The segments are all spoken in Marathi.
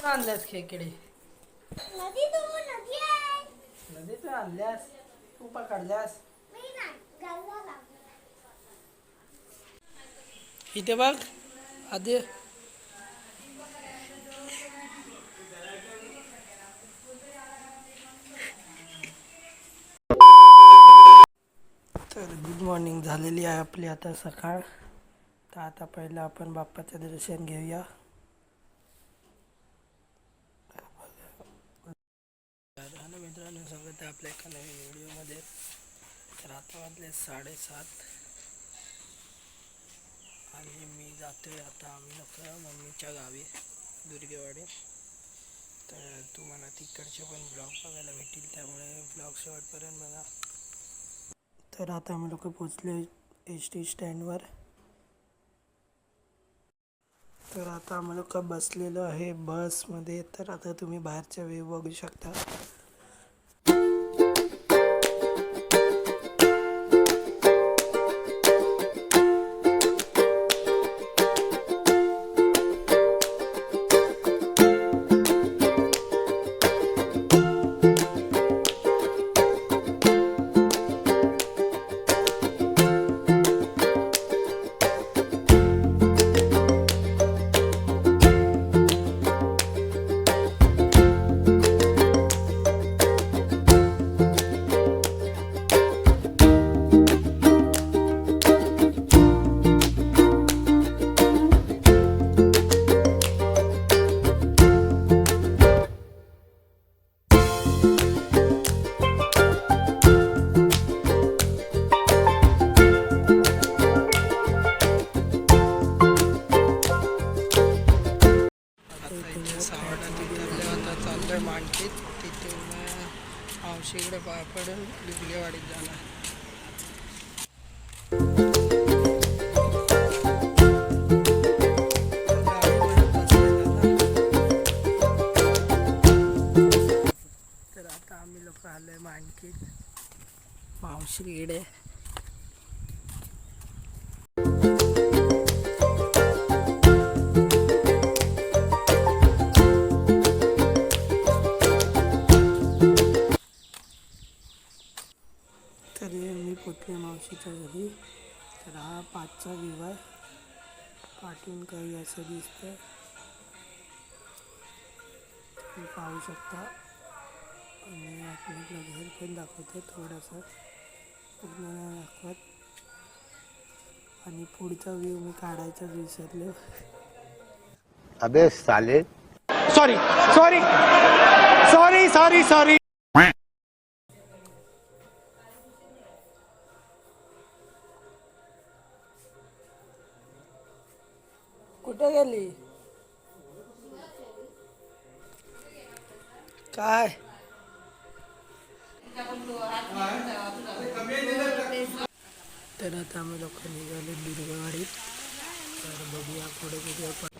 आणल्यास खेकडे नदीतून आणल्यास तू पकडल्यास इथे बघ आधी तर गुड मॉर्निंग झालेली आहे आपली आता सकाळ. तर आता पहिलं आपण बाप्पाचं दर्शन घेऊया. हॅलो मित्रांनो, स्वागत आहे आपल्या एका नवीन व्हिडिओमध्ये. तर आता वाजले 7:30 आणि मी जातोय आता आम्ही लोक मम्मीच्या गावी दुर्गेवाडी. तर तुम्हाला तिकडचे पण ब्लॉग बघायला भेटतील, त्यामुळे ब्लॉग शेवटपर्यंत बघा. तर आता आम्ही लोक पोचले एस टी स्टँडवर. तर आता आम्ही लोक बसलेलो आहे बसमध्ये. तर आता तुम्ही बाहेरचा व्ह्यू बघू शकता. चाललोय माणकीत. तिथून मावशीकडे पाय पडून दुर्गेवाडीत जाणार. तर आता आम्ही लोक आलोय माणकीत मावशीकडे. तर मी पोचले मावशीच्या घरी. तर हा 5चा व्ह्यू आहे. पाठवून काही असं दिसतं, तुम्ही पाहू शकता. आणि आपल्याला घर पण दाखवतं थोडंसं, पूर्ण नाही दाखवत. आणि पुढचा व्ह्यू मी काढायचाच विसरलो. अबे साले, sorry sorry sorry sorry sorry. कुठे गेली काय? तर आता आम्ही लोक निघाले दुर्गेवाडीत. तर बघूया पुढे कुठे.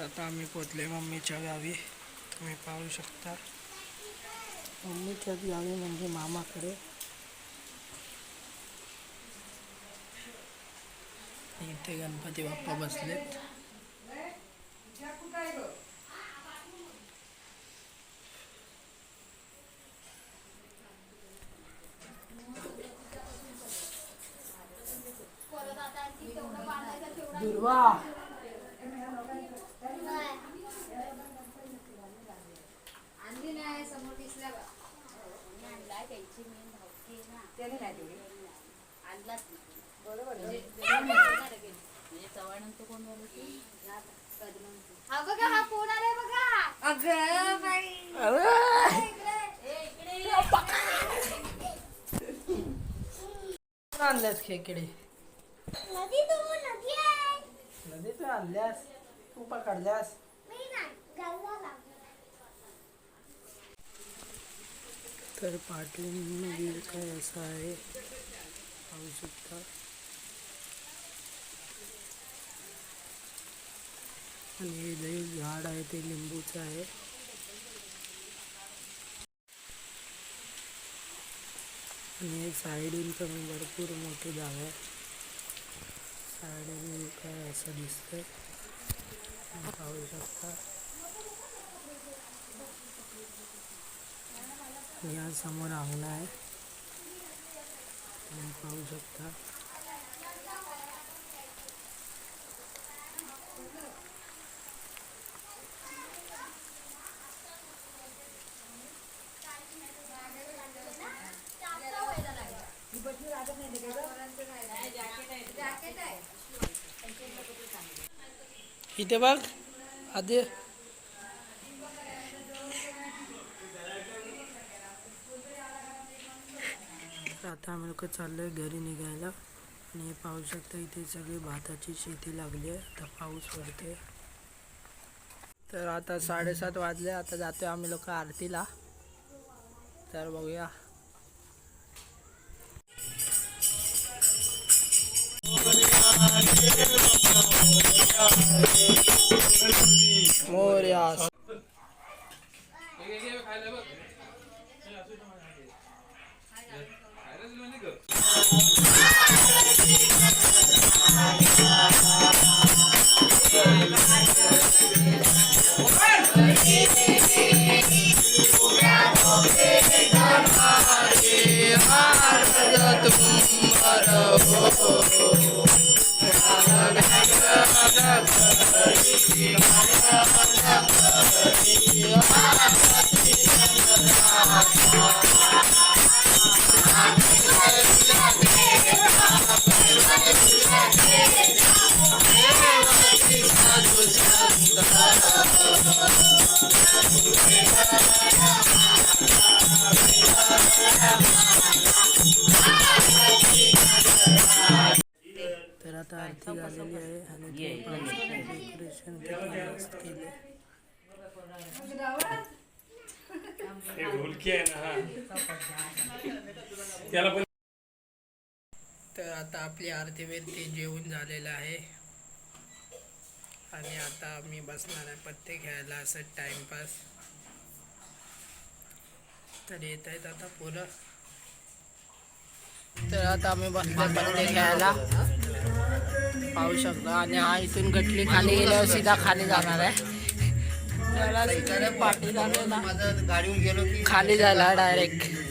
आता आम्ही पोचले मम्मीच्या गावी. तुम्ही पाहू शकता मम्मीच्या गावी म्हणजे मामाकडे. इथे गणपती बाप्पा बसलेत. हा बघा हा फोन आलाय बघा. अगं बाई आणल्यास खेकडे नदी तू नदी आहे. नदीतून आणल्यास तू पकडल्यास. मी नाही गावाला. तर पाटलीन नदी काय असं आहे पाहू शकता. आणि हे जे झाड आहे ते लिंबूचं आहे. आणि साईडून पण भरपूर मोठी जागा आहे. साईडून काय असं दिसतंय पाहू शकता. या समोर अंगण आहे तुम्ही पाहू शकता. इथे बघ आधी आता आम्ही लोक चाललोय घरी निघायला. आणि हे पाहू शकता इथे सगळी भाताची शेती लागली आहे. आता पाऊस पडते. तर आता 7:30 वाजले. आता जातोय आम्ही लोक आरतीला. तर बघूया. मोरया. तर आता आरती झालेली आहे आणि डेकोरेशन केले. तर आता आपली आरती बिरती जेवून झालेलं आहे. आणि आता मी बसणार आहे पत्ते खेळायला असं टाइमपास. तर येत आहेत आता पोरं. तर आता आम्ही बसलो पत्ते खेळायला पाहू शकतो. आणि हा इथून गटली खाली गेल्यावर सीधा खाली जाणार आहे. त्याला पाठी खाली जायला डायरेक्ट.